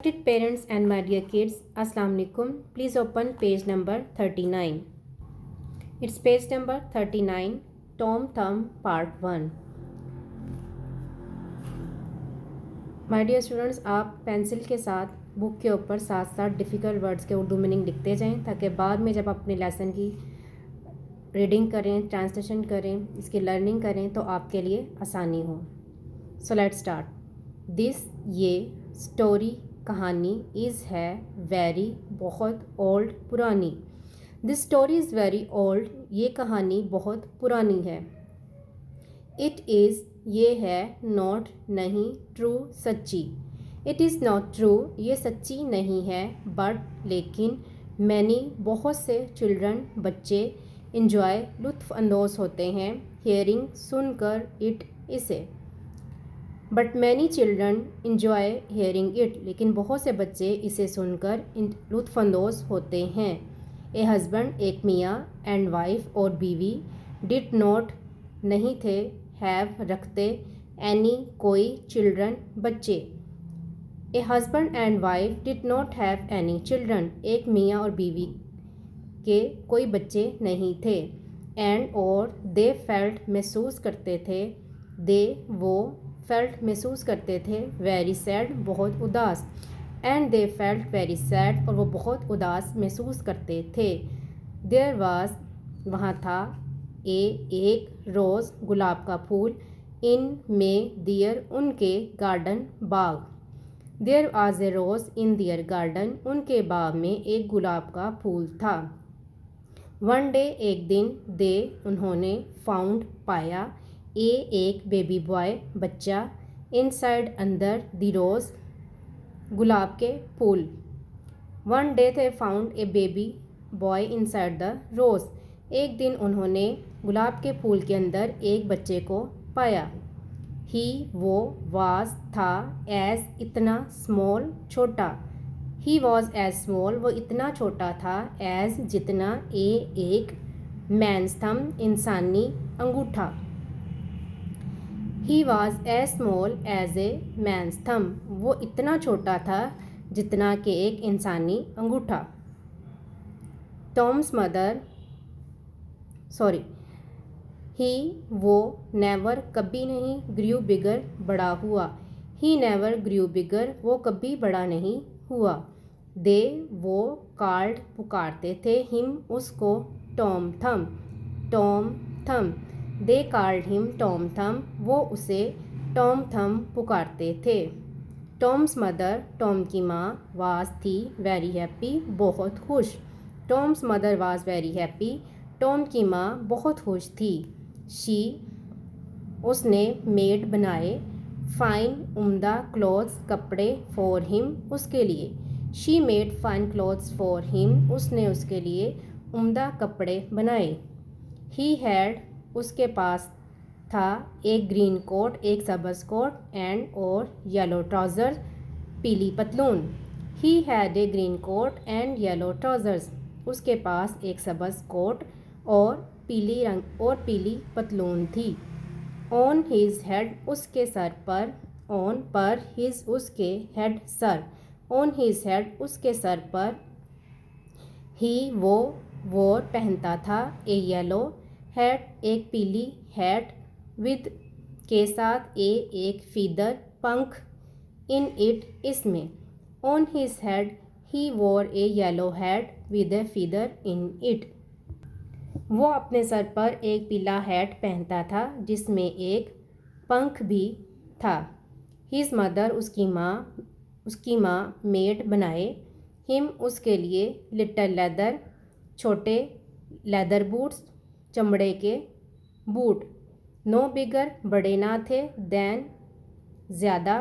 Respected parents and my dear kids, Assalamu alaikum. Please open page number 39. It's page number 39, Tom Thumb Part 1. My dear students, आप pencil के साथ book के ऊपर साथ साथ difficult words के Urdu meaning लिखते जाएं ताकि बाद में जब अपने लेसन की रीडिंग करें, ट्रांसलेशन करें, इसकी लर्निंग करें तो आपके लिए आसानी हो. So let's start. दिस ये स्टोरी कहानी इज़ है वेरी बहुत ओल्ड पुरानी. This story is very old, ये कहानी बहुत पुरानी है. इट इज़ ये है, नॉट नहीं, ट्रू सच्ची. इट इज़ नॉट ट्रू, ये सच्ची नहीं है, बट लेकिन मैनी बहुत से चिल्ड्रन बच्चे इंजॉय लुत्फ़ अंदोज़ होते हैं, हेयरिंग सुनकर, इट इसे. But many children enjoy hearing it, लेकिन बहुत से बच्चे इसे सुनकर लुत्फ़अंदोज़ होते हैं. ए हस्बैंड एक मियाँ एंड वाइफ और बीवी, डिड नॉट नहीं थे, हैव रखते, एनी कोई, चिल्ड्रन बच्चे. A husband and wife did not have any children, एक मियाँ और बीवी के कोई बच्चे नहीं थे. एंड और दे फेल्ट महसूस करते थे, दे वो फेल्ट महसूस करते थे, वेरी सैड बहुत उदास. And they felt very sad और वो बहुत उदास महसूस करते थे. देयर वाज वहाँ था, एक रोज़ गुलाब का फूल, इन में दियर उनके गार्डन बाग. There was a rose in their garden, उनके बाग में एक गुलाब का फूल था. वन डे एक दिन, दे उन्होंने, फाउंड पाया, एक बेबी बॉय बच्चा, इनसाइड अंदर, द रोज़ गुलाब के फूल. One day they found a baby boy inside the rose, एक दिन उन्होंने गुलाब के फूल के अंदर एक बच्चे को पाया. ही वो, वाज था, एज इतना, स्मॉल छोटा. ही वॉज एज स्मॉल वो इतना छोटा था, एज जितना, एक मैन्स थंब इंसानी अंगूठा. He was as small as a man's thumb, वो इतना छोटा था जितना कि एक इंसानी अंगूठा. टॉम्स मदर ही वो, नेवर कभी नहीं, ग्रू बिगर बड़ा हुआ. ही नेवर ग्रू बिगर वो कभी बड़ा नहीं हुआ. दे वो, कॉल्ड पुकारते थे, हिम उसको, टॉम थम. दे कॉल्ड हिम टॉम थम, वो उसे टॉम थम पुकारते थे. टॉम्स मदर टॉम की माँ, वाज थी, वेरी हैप्पी बहुत खुश. Tom's mother was very happy, Tom की माँ बहुत खुश थी. शी उसने, मेड बनाए, फाइन उम्दा, क्लॉथ्स कपड़े, फॉर हिम उसके लिए. She made fine clothes for him, उसने उसके लिए उम्दा कपड़े बनाए. ही हैड उसके पास था, एक ग्रीन कोट, एक सब्ज़ कोट, एंड और येलो ट्राउज़र्स, पीली पतलून. He had a green coat and yellow trousers, उसके पास एक सब्ज़ कोट और पीली पतलून थी. ऑन हिज हेड उसके सर पर, ऑन पर, हिज उसके, हेड सर, ऑन हिज हेड उसके सर पर. ही वो वोर पहनता था, ए येलो हैट एक पीली हैट, विद के साथ, एक फीदर पंख, इन इट इसमें. On his head he wore a yellow hat with a feather in it, वो अपने सर पर एक पीला हैट पहनता था जिसमें एक पंख भी था. हिज मदर उसकी माँ मेड बनाए, हिम उसके लिए, लिटल लेदर छोटे, लेदर बूट्स चमड़े के बूट. नो बिगर बड़े ना थे, दैन ज़्यादा,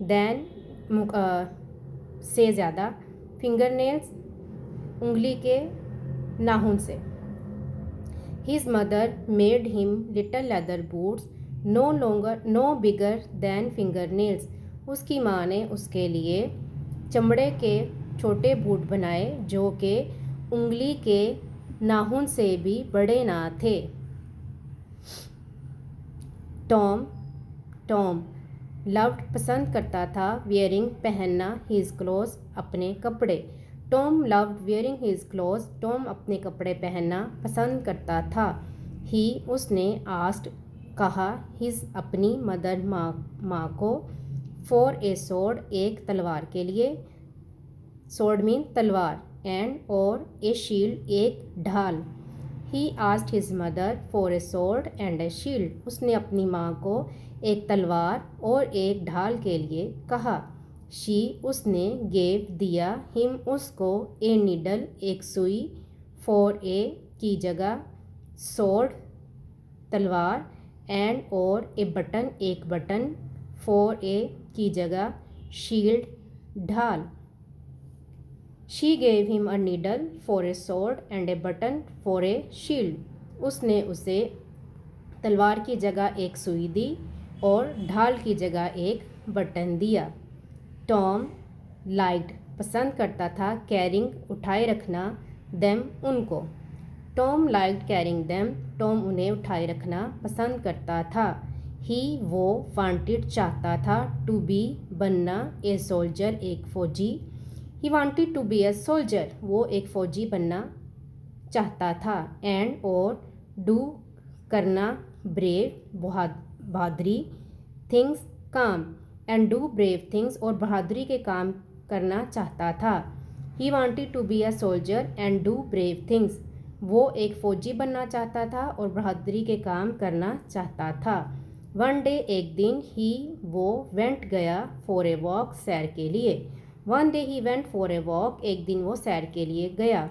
दैन से ज़्यादा, फिंगर नेल्स उंगली के नाखून से. His mother made him little leather boots, no bigger than finger nails, उसकी माँ ने उसके लिए चमड़े के छोटे बूट बनाए जो कि उंगली के नाखून से भी बड़े ना थे. टॉम लव्ड पसंद करता था, वेयरिंग पहनना, हिज क्लोज अपने कपड़े। Tom loved wearing his close, Tom अपने कपड़े पहनना पसंद करता था। ही उसने आस्क्ड कहा, हिज अपनी मदर माँ को, फॉर ए स्वॉर्ड एक तलवार के लिए, स्वॉर्ड मीन तलवार, एंड और ए शील्ड एक ढाल। He asked his mother for a sword and A shield, उसने अपनी माँ को एक तलवार और एक ढाल के लिए कहा। शी उसने गेव दिया, हिम उसको, ए नीडल एक सुई, फॉर ए की जगह, स्वॉर्ड तलवार, एंड और ए बटन एक बटन, फॉर ए की जगह, शील्ड ढाल। She gave him a needle for a sword and A button for a shield, उसने उसे तलवार की जगह एक सुई दी और ढाल की जगह एक बटन दिया। टॉम लाइक्ड पसंद करता था, कैरिंग उठाए रखना, देम उनको। Tom liked carrying them, Tom उन्हें उठाए रखना पसंद करता था। ही वो वांटेड चाहता था, टू बी बनना, ए सोल्जर एक फौजी। He wanted to be a soldier, वो एक फ़ौजी बनना चाहता था। एंड और डू करना, ब्रेव बहादुरी, थिंग्स काम, एंड डू ब्रेव थिंग्स और बहादुरी के काम करना चाहता था। He wanted to be a soldier and do brave things, वो एक फ़ौजी बनना चाहता था और बहादुरी के काम करना चाहता था। वन डे एक दिन, ही वो वेंट गया, फॉर ए वॉक सैर के लिए। One day he went for a walk, एक दिन वो सैर के लिए गया।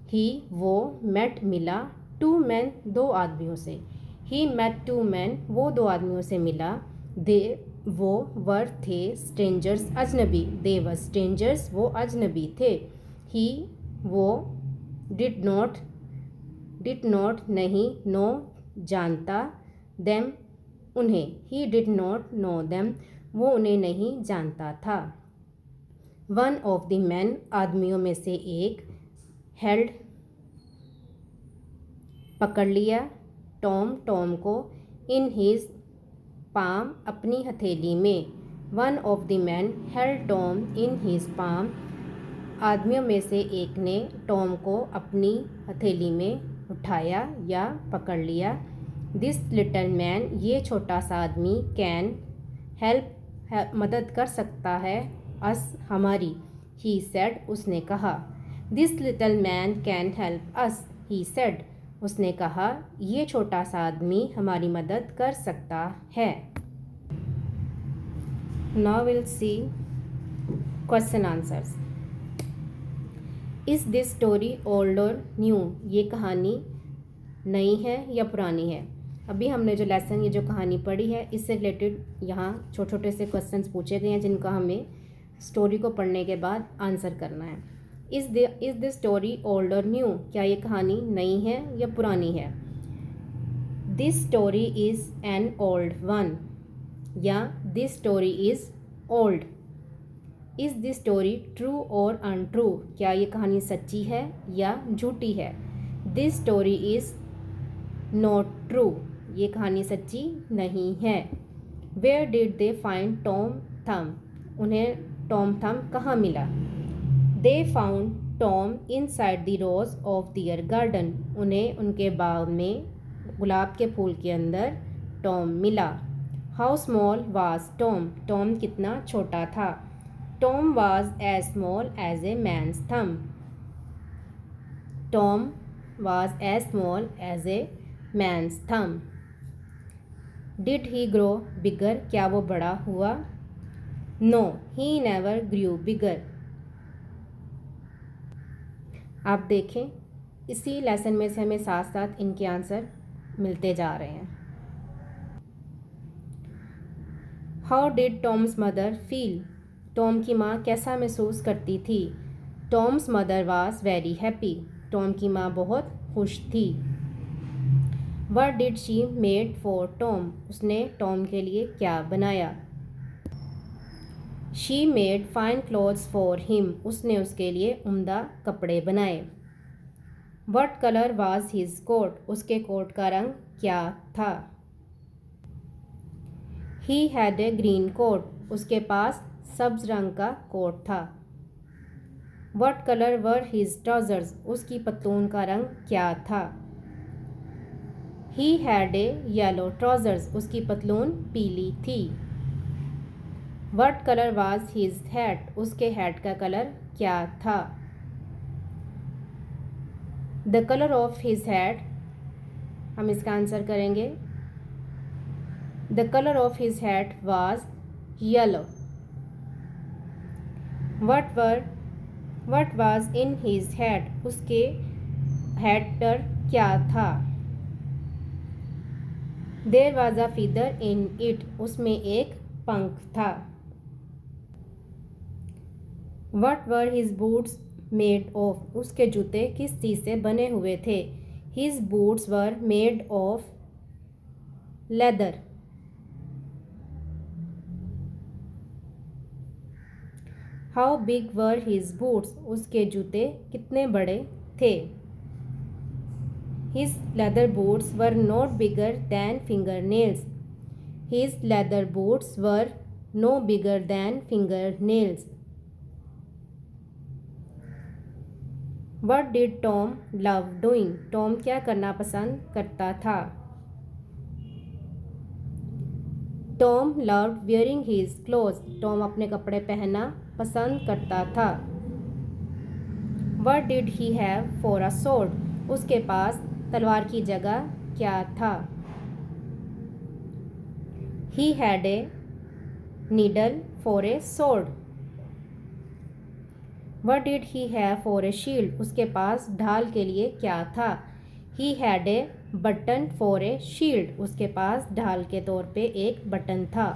ही वो मेट मिला, टू मैन दो आदमियों से। ही मेट टू मैन, वो दो आदमियों से मिला। दे वो वर थे, स्ट्रेंजर्स अजनबी, दे वर स्ट्रेंजर्स, वो अजनबी थे। ही वो डिड नॉट नहीं, नो जानता, देम उन्हें। He did not know them, वो उन्हें नहीं जानता था। वन ऑफ द मैन, आदमियों में से एक, हेल्ड पकड़ लिया, टॉम को, इन हिज पाम अपनी हथेली में। One of the man held Tom in his palm, आदमियों में से एक ने टॉम को अपनी हथेली में उठाया या पकड़ लिया। दिस लिटिल मैन, ये छोटा सा आदमी, कैन हेल्प मदद कर सकता है, अस हमारी, ही सेड उसने कहा। This little man can help us, he said उसने कहा, ये छोटा सा आदमी हमारी मदद कर सकता है। Now will see question answers. Is this story old और न्यू, ये कहानी नई है या पुरानी है। अभी हमने जो लेसन, ये जो कहानी पढ़ी है, इससे रिलेटेड यहाँ छोटे छोटे से क्वेश्चंस पूछे गए हैं जिनका हमें स्टोरी को पढ़ने के बाद आंसर करना है। इज़ दिस स्टोरी ओल्ड और न्यू, क्या ये कहानी नई है या पुरानी है। This story is an old one, या this story is old. Is this story true और अनट्रू, क्या ये कहानी सच्ची है या झूठी है। This story is not true, ये कहानी सच्ची नहीं है। Where did they find Tom thumb, उन्हें टॉम थम कहाँ मिला। They found Tom inside the rose of their garden, उन्हें उनके बाग में गुलाब के फूल के अंदर टॉम मिला। How small was Tom, Tom कितना छोटा था। Tom was as small as a man's thumb, Tom was as small as a man's thumb. Did he grow bigger, क्या वो बड़ा हुआ। No he never grew bigger. आप देखें, इसी लेसन में से हमें साथ साथ इनके आंसर मिलते जा रहे हैं। How did Tom's mother feel, Tom की माँ कैसा महसूस करती थी। Tom's mother was very happy, Tom की माँ बहुत खुश थी। What did she made for Tom, उसने टॉम के लिए क्या बनाया। She made fine clothes for him, उसने उसके लिए उम्दा कपड़े बनाए। What colour was his coat, उसके कोट का रंग क्या था। He had a green coat, उसके पास सब्ज रंग का कोट था। What colour were his trousers, उसकी पतलून का रंग क्या था। He had a yellow trousers, उसकी पतलून पीली थी। What colour was his hat, उसके हैट का कलर क्या था। The colour of his hat, हम इसका आंसर करेंगे। The colour of his hat was yellow. What was in his hat, उसके हैट पर क्या था। There was a feather in it, उसमें एक पंख था। What were his boots made of, उसके जूते किस चीज़ से बने हुए थे। His boots were made of leather. How big were his boots, उसके जूते कितने बड़े थे। His leather boots were not bigger than finger nails. His leather boots were no bigger than finger nails. What did Tom love doing, Tom क्या करना पसंद करता था। Tom loved wearing his clothes, Tom अपने कपड़े पहनना पसंद करता था। What did he have for a sword, उसके पास तलवार की जगह क्या था। He had a needle for a sword. What did he have for a shield, उसके पास ढाल के लिए क्या था। He had A button for a shield, उसके पास ढाल के तौर पे एक बटन था।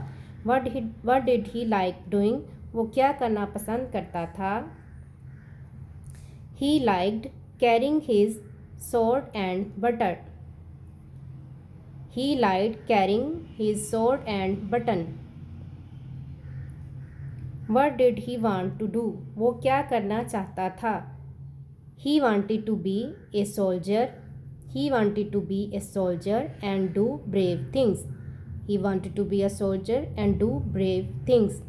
What did he like doing, वो क्या करना पसंद करता था। He liked carrying his sword and button. He liked carrying his sword and button. What did he want to do? वो क्या करना चाहता था। He wanted to be a soldier. He wanted to be a soldier and do brave things. He wanted to be a soldier and do brave things.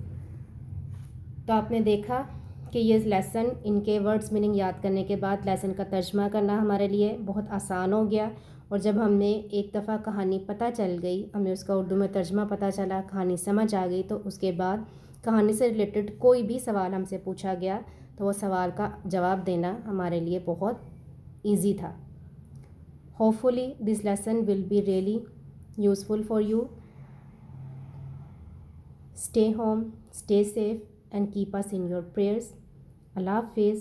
तो आपने देखा कि ये लेसन, इनके वर्ड्स मीनिंग याद करने के बाद लेसन का तर्जमा करना हमारे लिए बहुत आसान हो गया। और जब हमने एक दफ़ा कहानी पता चल गई, हमें उसका उर्दू में तर्जमा पता चला, कहानी समझ आ गई, तो उसके बाद कहानी से रिलेटेड कोई भी सवाल हमसे पूछा गया तो वो सवाल का जवाब देना हमारे लिए बहुत ईजी था। Hopefully this lesson will be really useful for you. Stay home, stay safe and keep us in your prayers. Allah Hafiz.